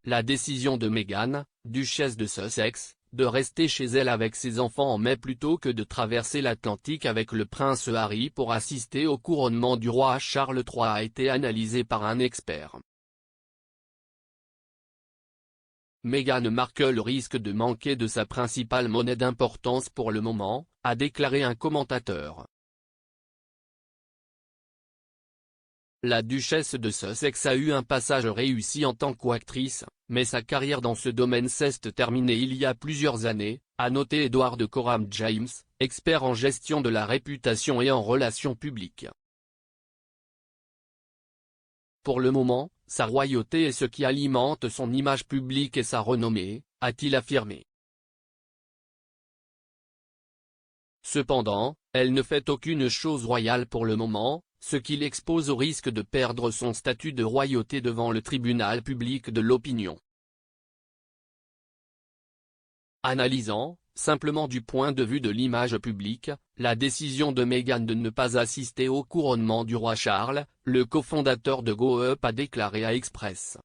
la décision de Meghan, duchesse de Sussex, de rester chez elle avec ses enfants en mai plutôt que de traverser l'Atlantique avec le prince Harry pour assister au couronnement du roi Charles III a été analysée par un expert. Meghan Markle risque de manquer de sa principale monnaie d'importance pour le moment, a déclaré un commentateur. La duchesse de Sussex a eu un passage réussi en tant qu'actrice, mais sa carrière dans ce domaine s'est terminée il y a plusieurs années, a noté Edward Coram James, expert en gestion de la réputation et en relations publiques. Pour le moment, sa royauté est ce qui alimente son image publique et sa renommée, a-t-il affirmé. Cependant, elle ne fait aucune chose royale pour le moment, ce qui l'expose au risque de perdre son statut de royauté devant le tribunal public de l'opinion. Analysant, simplement du point de vue de l'image publique, la décision de Meghan de ne pas assister au couronnement du roi Charles, le cofondateur de GoUp a déclaré à Express.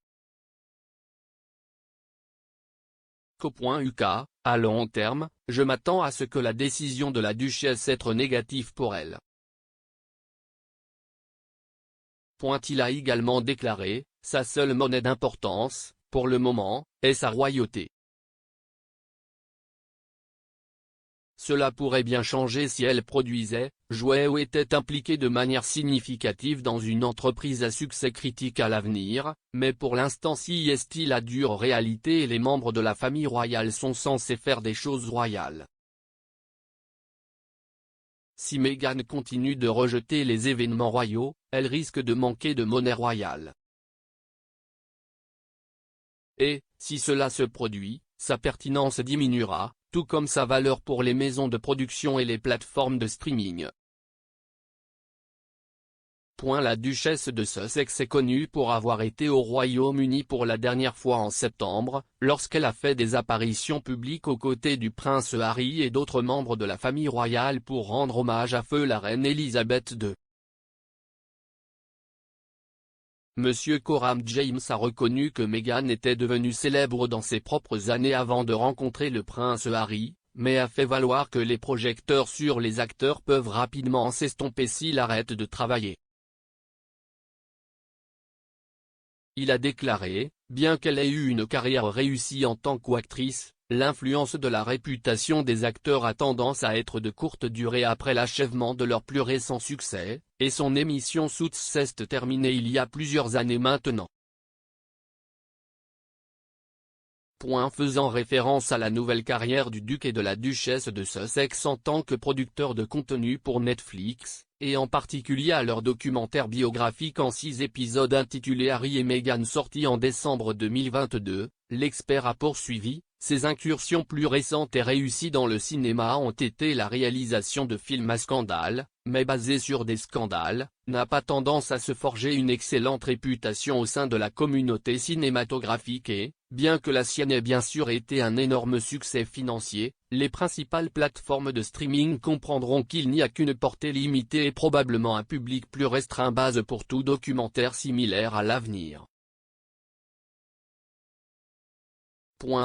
.uk, à long terme, je m'attends à ce que la décision de la duchesse être négative pour elle. Il a également déclaré, sa seule monnaie d'importance, pour le moment, est sa royauté. Cela pourrait bien changer si elle produisait, jouait ou était impliquée de manière significative dans une entreprise à succès critique à l'avenir, mais pour l'instant si est la dure réalité et les membres de la famille royale sont censés faire des choses royales. Si Meghan continue de rejeter les événements royaux, elle risque de manquer de monnaie royale. Et, si cela se produit, sa pertinence diminuera, tout comme sa valeur pour les maisons de production et les plateformes de streaming. La duchesse de Sussex est connue pour avoir été au Royaume-Uni pour la dernière fois en septembre, lorsqu'elle a fait des apparitions publiques aux côtés du prince Harry et d'autres membres de la famille royale pour rendre hommage à feu la reine Elisabeth II. Monsieur Coram James a reconnu que Meghan était devenue célèbre dans ses propres années avant de rencontrer le prince Harry, mais a fait valoir que les projecteurs sur les acteurs peuvent rapidement s'estomper s'ils arrêtent de travailler. Il a déclaré, bien qu'elle ait eu une carrière réussie en tant qu'actrice, l'influence de la réputation des acteurs a tendance à être de courte durée après l'achèvement de leur plus récent succès, et son émission Suits s'est terminée il y a plusieurs années maintenant. Faisant référence à la nouvelle carrière du duc et de la duchesse de Sussex en tant que producteur de contenu pour Netflix, et en particulier à leur documentaire biographique en 6 épisodes intitulé Harry et Meghan sorti en décembre 2022, l'expert a poursuivi, ses incursions plus récentes et réussies dans le cinéma ont été la réalisation de films à scandale, mais basés sur des scandales, n'a pas tendance à se forger une excellente réputation au sein de la communauté cinématographique et, bien que la sienne ait bien sûr été un énorme succès financier, les principales plateformes de streaming comprendront qu'il n'y a qu'une portée limitée et probablement un public plus restreint base pour tout documentaire similaire à l'avenir.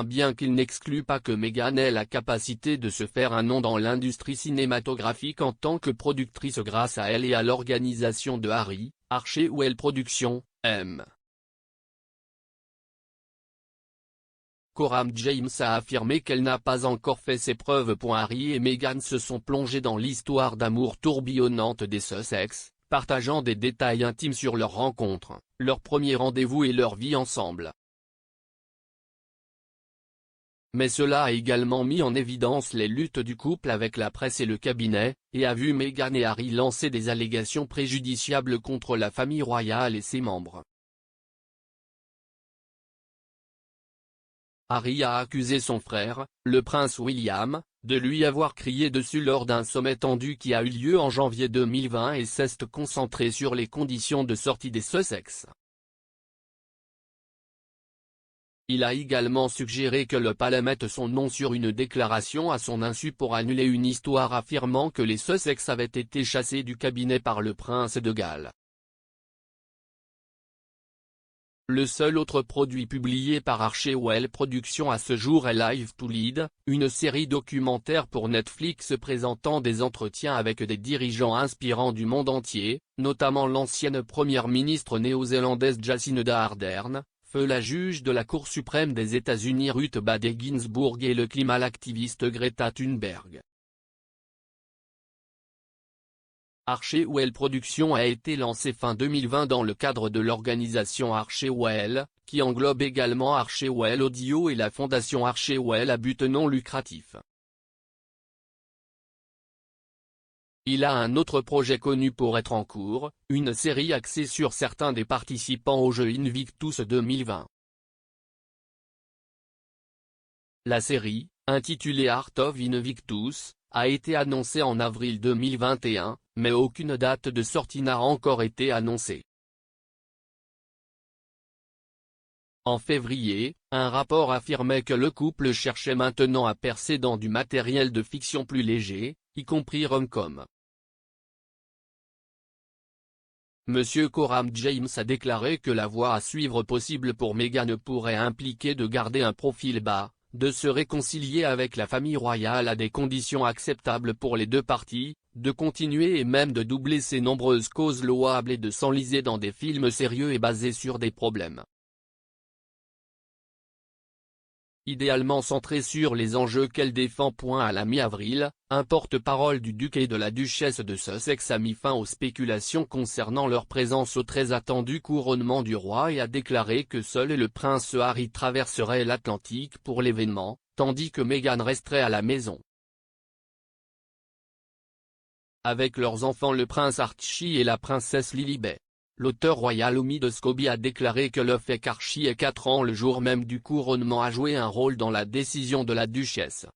Bien qu'il n'exclut pas que Meghan ait la capacité de se faire un nom dans l'industrie cinématographique en tant que productrice grâce à elle et à l'organisation de Harry, Archewell Productions, M. Coram James a affirmé qu'elle n'a pas encore fait ses preuves. Harry et Meghan se sont plongés dans l'histoire d'amour tourbillonnante des Sussex, partageant des détails intimes sur leur rencontre, leur premier rendez-vous et leur vie ensemble. Mais cela a également mis en évidence les luttes du couple avec la presse et le cabinet, et a vu Meghan et Harry lancer des allégations préjudiciables contre la famille royale et ses membres. Harry a accusé son frère, le prince William, de lui avoir crié dessus lors d'un sommet tendu qui a eu lieu en janvier 2020 et s'est concentré sur les conditions de sortie des Sussex. Il a également suggéré que le palais mette son nom sur une déclaration à son insu pour annuler une histoire affirmant que les Sussex avaient été chassés du cabinet par le prince de Galles. Le seul autre produit publié par Archewell Productions à ce jour est Live to Lead, une série documentaire pour Netflix présentant des entretiens avec des dirigeants inspirants du monde entier, notamment l'ancienne première ministre néo-zélandaise Jacinda Ardern, feu la juge de la Cour suprême des États-Unis Ruth Bader Ginsburg et le climat-activiste Greta Thunberg. Archewell Productions a été lancé fin 2020 dans le cadre de l'organisation Archewell, qui englobe également Archewell Audio et la fondation Archewell à but non lucratif. Il a un autre projet connu pour être en cours, une série axée sur certains des participants au jeu Invictus 2020. La série, intitulée Art of Invictus, a été annoncée en avril 2021, mais aucune date de sortie n'a encore été annoncée. En février, un rapport affirmait que le couple cherchait maintenant à percer dans du matériel de fiction plus léger, y compris rom-com. Monsieur Coram James a déclaré que la voie à suivre possible pour Meghan pourrait impliquer de garder un profil bas, de se réconcilier avec la famille royale à des conditions acceptables pour les deux parties, de continuer et même de doubler ses nombreuses causes louables et de s'enliser dans des films sérieux et basés sur des problèmes idéalement centrés sur les enjeux qu'elle défend. À la mi-avril, un porte-parole du duc et de la duchesse de Sussex a mis fin aux spéculations concernant leur présence au très attendu couronnement du roi et a déclaré que seul le prince Harry traverserait l'Atlantique pour l'événement, tandis que Meghan resterait à la maison. Avec leurs enfants le prince Archie et la princesse Lilibet. L'auteur royal Omid Scobie a déclaré que le fait qu'Archie ait 4 ans le jour même du couronnement a joué un rôle dans la décision de la duchesse.